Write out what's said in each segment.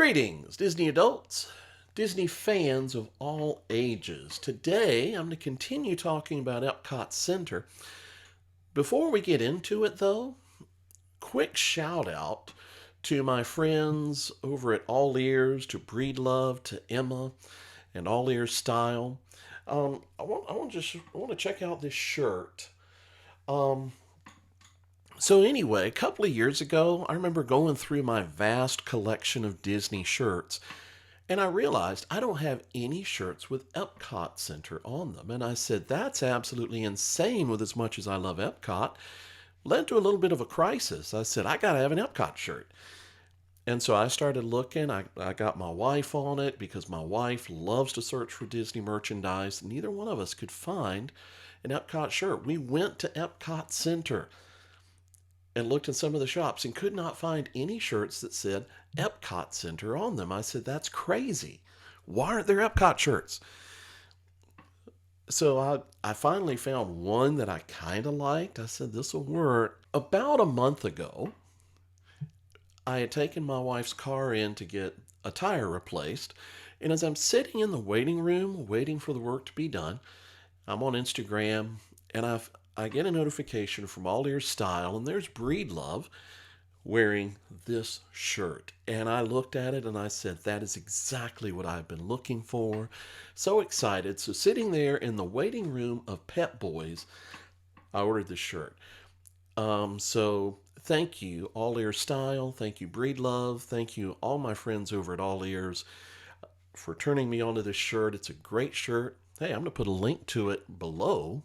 Greetings, Disney adults, Disney fans of all ages. Today, I'm going to continue talking about Epcot Center. Before we get into it, though, quick shout out to my friends over at All Ears, to Breedlove, to Emma, and All Ears Style. I want to check out this shirt. So anyway, a couple of years ago, I remember going through my vast collection of Disney shirts, and I realized I don't have any shirts with Epcot Center on them. And I said, that's absolutely insane with as much as I love Epcot. Led to a little bit of a crisis. I said, I got to have an Epcot shirt. And so I started looking. I got my wife on it because my wife loves to search for Disney merchandise. Neither one of us could find an Epcot shirt. We went to Epcot Center and looked in some of the shops and could not find any shirts that said Epcot Center on them. I said, that's crazy. Why aren't there Epcot shirts? So I finally found one that I kind of liked. I said, this will work. About a month ago, I had taken my wife's car in to get a tire replaced. And as I'm sitting in the waiting room, waiting for the work to be done, I'm on Instagram and I get a notification from All Ears Style, and there's Breedlove wearing this shirt. And I looked at it and I said, that is exactly what I've been looking for. So excited. So sitting there in the waiting room of Pep Boys, I ordered this shirt. So thank you, All Ears Style. Thank you, Breedlove. Thank you, all my friends over at All Ears, for turning me onto this shirt. It's a great shirt. Hey, I'm going to put a link to it below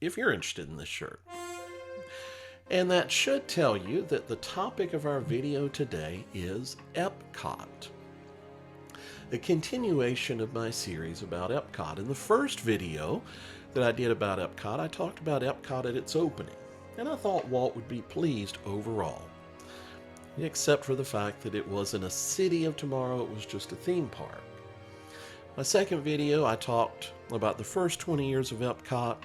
if you're interested in this shirt. And that should tell you that the topic of our video today is Epcot, a continuation of my series about Epcot. In the first video that I did about Epcot, I talked about Epcot at its opening, and I thought Walt would be pleased overall, except for the fact that it wasn't a city of tomorrow, it was just a theme park. My second video, I talked about the first 20 years of Epcot,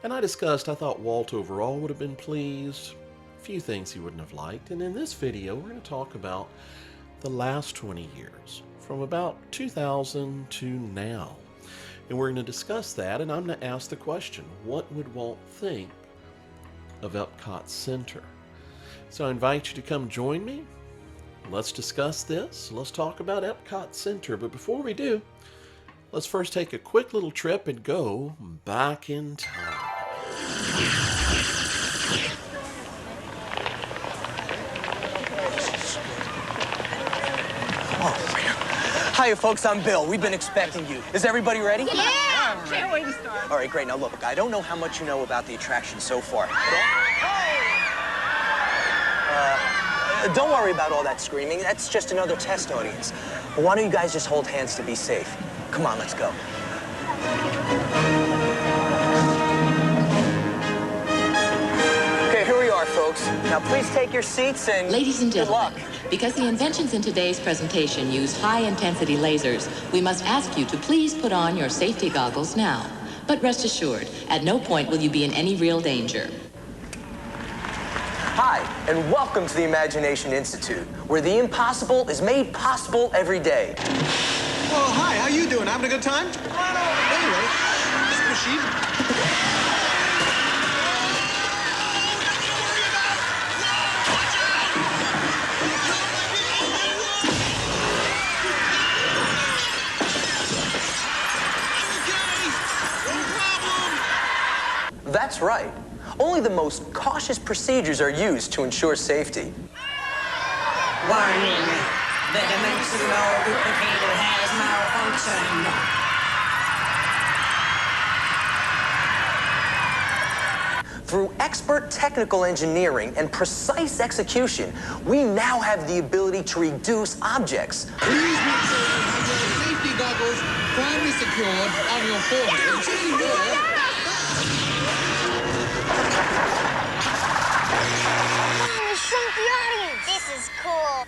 and I discussed I thought Walt overall would have been pleased, a few things he wouldn't have liked. And in this video, we're going to talk about the last 20 years, from about 2000 to now. And we're going to discuss that, and I'm going to ask the question, what would Walt think of Epcot Center? So I invite you to come join me. Let's discuss this. Let's talk about Epcot Center. But before we do, let's first take a quick little trip and go back in time. Hiya, folks. I'm Bill. We've been expecting you. Is everybody ready? Yeah! Can't wait to start. All right, great. Now, look, I don't know how much you know about the attraction so far. Don't worry about all that screaming. That's just another test audience. But why don't you guys just hold hands to be safe? Come on, let's go. Okay, here we are, folks. Now, please take your seats and Ladies and good luck. gentlemen, because the inventions in today's presentation use high-intensity lasers, we must ask you to please put on your safety goggles now. But rest assured, at no point will you be in any real danger. Hi, and welcome to the Imagination Institute, where the impossible is made possible every day. Well, hi, how you doing? Having a good time? Anyway, this machine. That's right. Only the most cautious procedures are used to ensure safety. Warning, the dimensional duplicator has malfunctioned. Through expert technical engineering and precise execution, we now have the ability to reduce objects. Please make sure you have your safety goggles firmly secured on your forehead. We shrunk the audience. This is cool.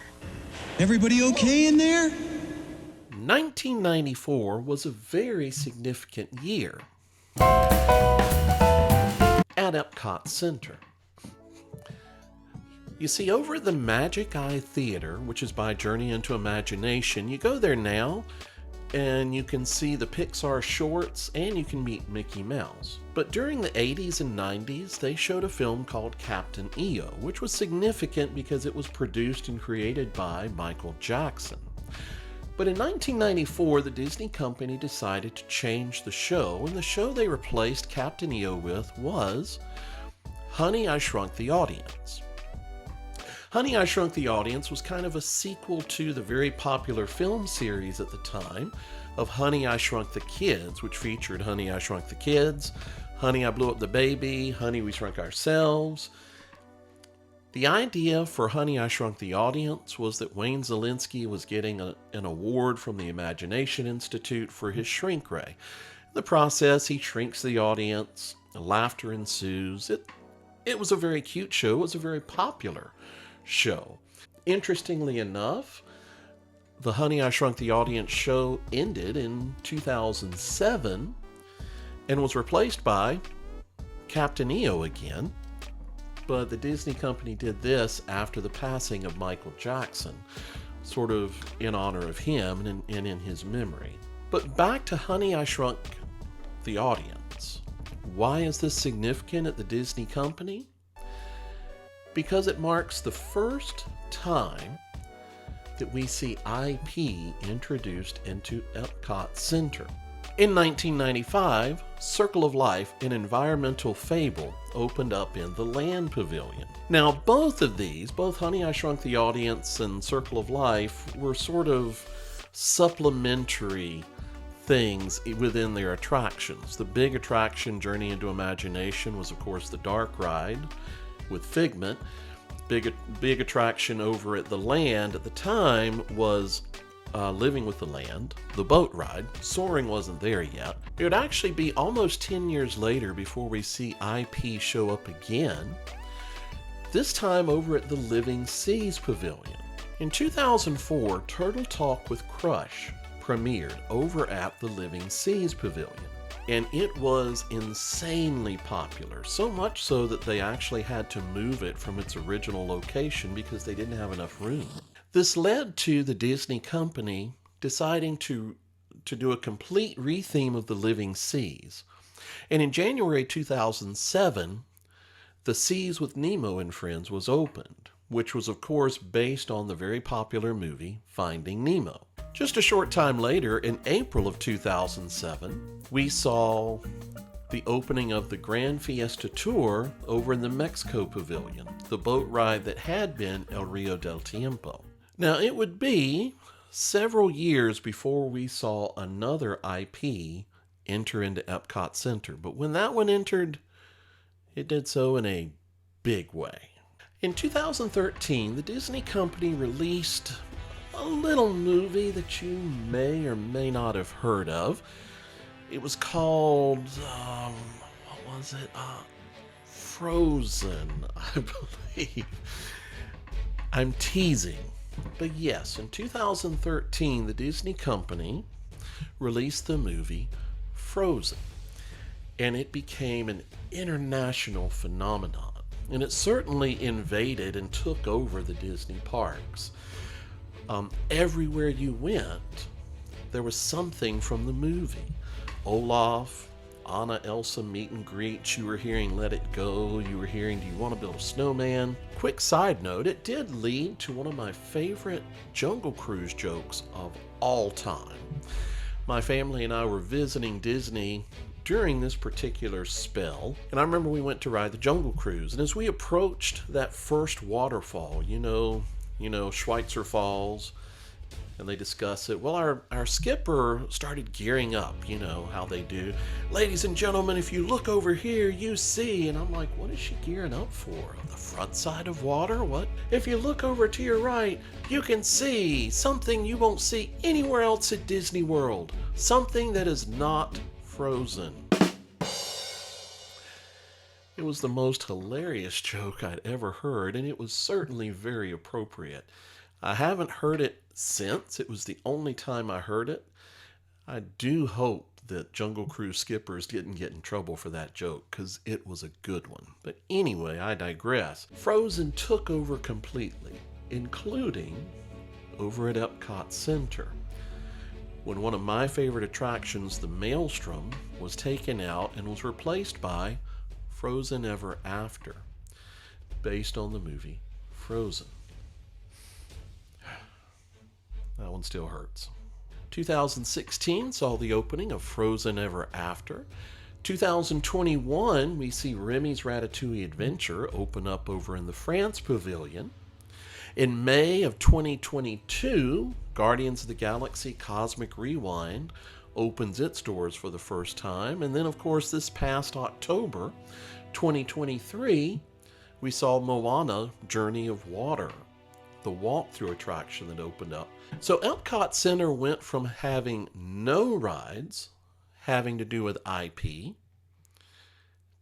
Everybody okay in there? 1994 was a very significant year at Epcot Center. You see, over at the Magic Eye Theater, which is by Journey into Imagination, you go there now and you can see the Pixar shorts and you can meet Mickey Mouse. But during the 80s and 90s, they showed a film called Captain EO, which was significant because it was produced and created by Michael Jackson. But in 1994, the Disney company decided to change the show, and the show they replaced Captain EO with was Honey, I Shrunk the Audience. Honey, I Shrunk the Audience was kind of a sequel to the very popular film series at the time of Honey, I Shrunk the Kids, which featured Honey, I Shrunk the Kids, Honey, I Blew Up the Baby, Honey, We Shrunk Ourselves. The idea for Honey, I Shrunk the Audience was that Wayne Szalinski was getting an award from the Imagination Institute for his shrink ray. In the process, he shrinks the audience, laughter ensues. It was a very cute show. It was a very popular show. Interestingly enough, the Honey, I Shrunk the Audience show ended in 2007 and was replaced by Captain EO again. But the Disney company did this after the passing of Michael Jackson, sort of in honor of him and in his memory. But back to Honey, I Shrunk the Audience. Why is this significant at the Disney company? Because it marks the first time that we see IP introduced into Epcot Center. In 1995, Circle of Life, an environmental fable, opened up in the Land Pavilion. Now, both of these, both Honey, I Shrunk the Audience and Circle of Life, were sort of supplementary things within their attractions. The big attraction, Journey into Imagination, was of course the dark ride with Figment. Big attraction over at the Land at the time was Living with the Land, the boat ride. Soaring wasn't there yet. It would actually be almost 10 years later before we see IP show up again, this time over at the Living Seas Pavilion. In 2004, Turtle Talk with Crush premiered over at the Living Seas Pavilion. And it was insanely popular, so much so that they actually had to move it from its original location because they didn't have enough room. This led to the Disney company deciding to do a complete retheme of the Living Seas. And in January 2007, The Seas with Nemo and Friends was opened, which was of course based on the very popular movie Finding Nemo. Just a short time later, in April of 2007, we saw the opening of the Grand Fiesta Tour over in the Mexico Pavilion, the boat ride that had been El Rio del Tiempo. Now, it would be several years before we saw another IP enter into Epcot Center, but when that one entered, it did so in a big way. In 2013, the Disney company released a little movie that you may or may not have heard of. It was called, what was it? Frozen, I believe. I'm teasing. But yes, in 2013, the Disney company released the movie Frozen. And it became an international phenomenon. And it certainly invaded and took over the Disney parks. Everywhere you went, there was something from the movie. Olaf, Anna, Elsa meet and greet. You were hearing Let It Go. You were hearing Do You Want to Build a Snowman? Quick side note, it did lead to one of my favorite Jungle Cruise jokes of all time. My family and I were visiting Disney during this particular spell, and I remember we went to ride the Jungle Cruise, and as we approached that first waterfall, you know, Schweitzer Falls, and they discuss it. Well, our skipper started gearing up, you know how they do. Ladies and gentlemen, if you look over here, you see. And I'm like, what is she gearing up for? The front side of water? What? If you look over to your right, you can see something you won't see anywhere else at Disney World. Something that is not frozen. It was the most hilarious joke I'd ever heard, and it was certainly very appropriate. I haven't heard it since. It was the only time I heard it. I do hope that Jungle Cruise skippers didn't get in trouble for that joke, because it was a good one. But anyway, I digress. Frozen took over completely, including over at Epcot Center, when one of my favorite attractions, the Maelstrom, was taken out and was replaced by Frozen Ever After, based on the movie Frozen. That one still hurts. 2016 saw the opening of Frozen Ever After. 2021, we see Remy's Ratatouille Adventure open up over in the France Pavilion. In May of 2022, Guardians of the Galaxy Cosmic Rewind opens its doors for the first time. And then, of course, this past October, 2023, we saw Moana Journey of Water, the walkthrough attraction that opened up. So Epcot Center went from having no rides having to do with IP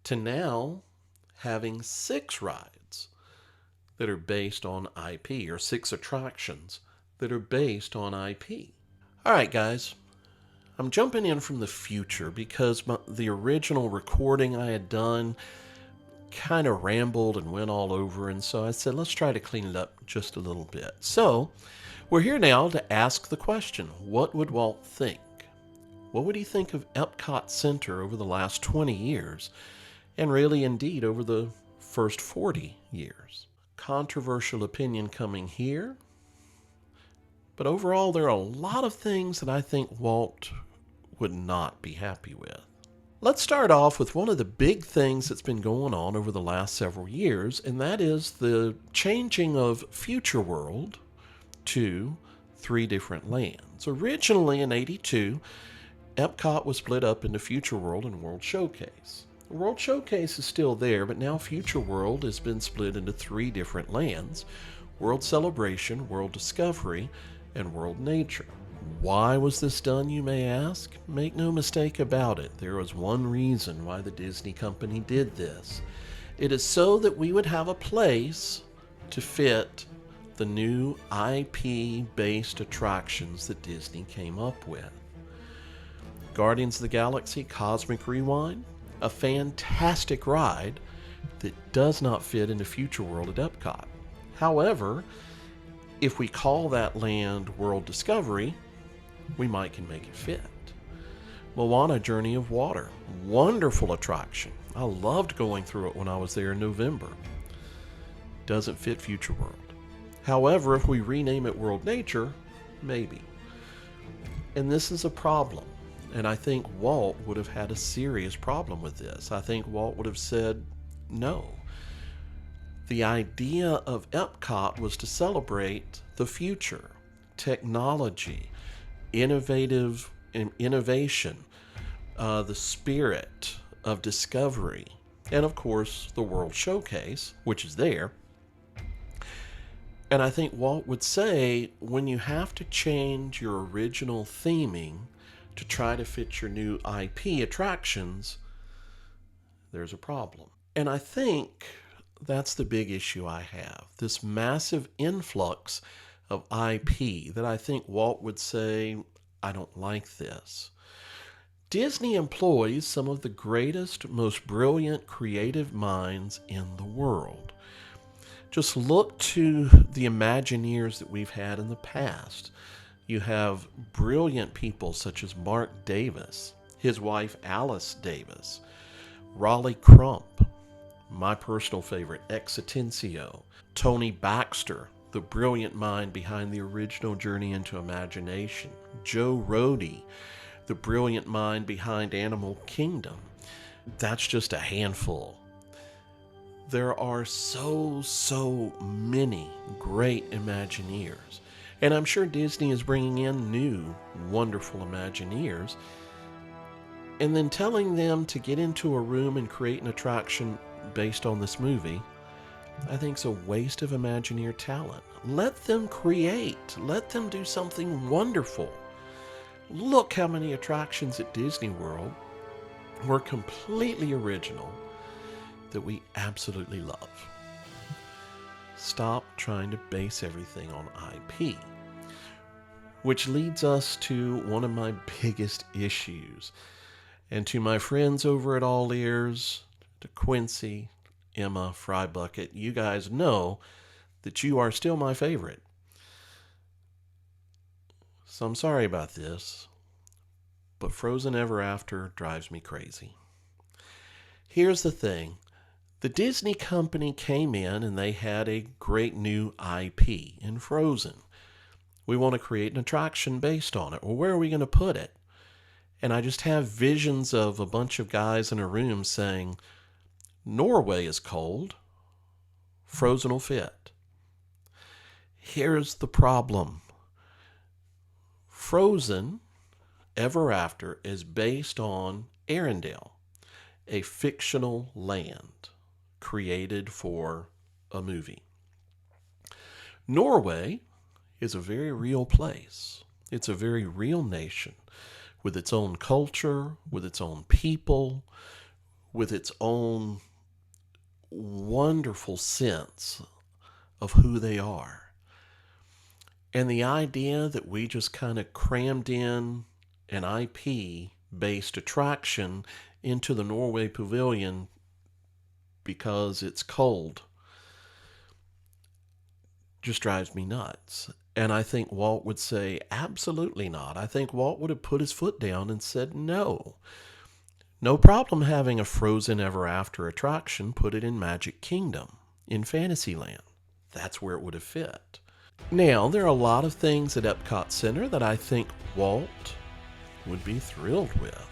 to now having 6 rides that are based on IP, or 6 attractions that are based on IP. All right, guys, I'm jumping in from the future because the original recording I had done kind of rambled and went all over, and so I said, let's try to clean it up just a little bit. So we're here now to ask the question, what would Walt think? What would he think of Epcot Center over the last 20 years, and really indeed over the first 40 years? Controversial opinion coming here, but overall there are a lot of things that I think Walt would not be happy with. Let's start off with one of the big things that's been going on over the last several years, and that is the changing of Future World to 3 different lands. Originally in '82, Epcot was split up into Future World and World Showcase. World Showcase is still there, but now Future World has been split into 3 different lands: World Celebration, World Discovery, and World Nature. Why was this done, you may ask? Make no mistake about it, there was one reason why the Disney company did this. It is so that we would have a place to fit the new IP-based attractions that Disney came up with. Guardians of the Galaxy Cosmic Rewind, a fantastic ride that does not fit into Future World at Epcot. However, if we call that land World Discovery, we might can make it fit. Moana Journey of Water, wonderful attraction. I loved going through it when I was there in November. Doesn't fit Future World. However, if we rename it World Nature, maybe. And this is a problem. And I think Walt would have had a serious problem with this. I think Walt would have said no. The idea of Epcot was to celebrate the future, technology, innovation, the spirit of discovery, and of course the World Showcase, which is there. And I think Walt would say, when you have to change your original theming to try to fit your new IP attractions, there's a problem. And I think that's the big issue I have. This massive influx of IP that I think Walt would say, I don't like this. Disney employs some of the greatest, most brilliant creative minds in the world. Just look to the Imagineers that we've had in the past. You have brilliant people such as Mark Davis, his wife Alice Davis, Raleigh Crump, my personal favorite, Exitencio, Tony Baxter, the brilliant mind behind the original Journey into Imagination, Joe Rohde, the brilliant mind behind Animal Kingdom. That's just a handful. There are so many great Imagineers. And I'm sure Disney is bringing in new, wonderful Imagineers, and then telling them to get into a room and create an attraction based on this movie, I think is a waste of Imagineer talent. Let them create. Let them do something wonderful. Look how many attractions at Disney World were completely original that we absolutely love. Stop trying to base everything on IP. Which leads us to one of my biggest issues. And to my friends over at All Ears, to Quincy, Emma, Fry Bucket, you guys know that you are still my favorite. So I'm sorry about this, but Frozen Ever After drives me crazy. Here's the thing. The Disney company came in and they had a great new IP in Frozen. We want to create an attraction based on it. Well, where are we going to put it? And I just have visions of a bunch of guys in a room saying, Norway is cold. Frozen will fit. Here's the problem. Frozen Ever After is based on Arendelle, a fictional land created for a movie. Norway is a very real place. It's a very real nation with its own culture, with its own people, with its own wonderful sense of who they are. And the idea that we just kind of crammed in an IP-based attraction into the Norway Pavilion because it's cold just drives me nuts. And I think Walt would say, absolutely not. I think Walt would have put his foot down and said, no. No problem having a Frozen Ever After attraction. Put it in Magic Kingdom, in Fantasyland. That's where it would have fit. Now, there are a lot of things at Epcot Center that I think Walt would be thrilled with.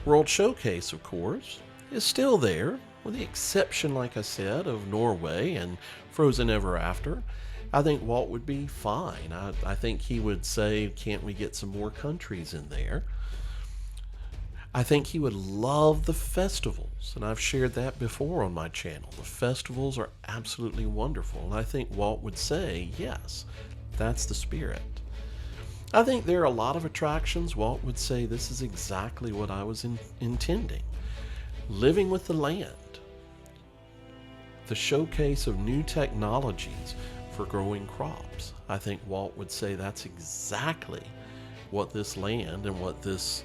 World Showcase, of course, is still there, with the exception, like I said, of Norway and Frozen Ever After. I think Walt would be fine. I think he would say, can't we get some more countries in there? I think he would love the festivals, and I've shared that before on my channel. The festivals are absolutely wonderful, and I think Walt would say, yes, that's the spirit. I think there are a lot of attractions Walt would say, this is exactly what I was intending. Living with the land, the showcase of new technologies for growing crops. I think Walt would say that's exactly what this land and what this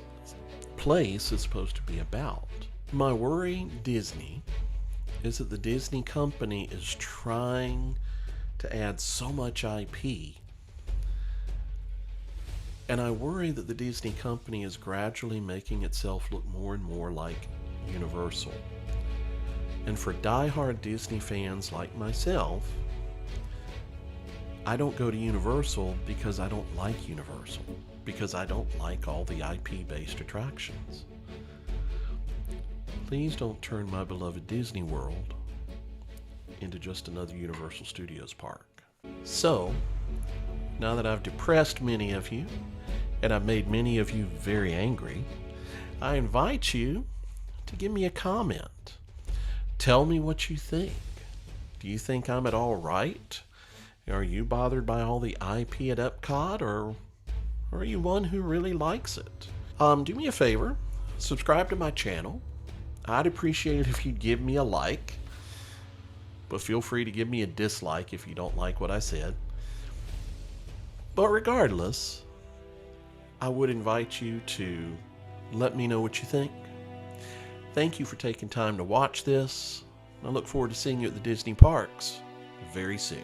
place is supposed to be about. My worry, Disney, is that the Disney company is trying to add so much IP, and I worry that the Disney company is gradually making itself look more and more like Universal. And for die-hard Disney fans like myself, I don't go to Universal because I don't like Universal, because I don't like all the IP-based attractions. Please don't turn my beloved Disney World into just another Universal Studios park. So, now that I've depressed many of you, and I've made many of you very angry, I invite you to give me a comment. Tell me what you think. Do you think I'm at all right? Are you bothered by all the IP at Epcot, or are you one who really likes it? Do me a favor, subscribe to my channel. I'd appreciate it if you'd give me a like, but feel free to give me a dislike if you don't like what I said. But regardless, I would invite you to let me know what you think. Thank you for taking time to watch this. I look forward to seeing you at the Disney parks very soon.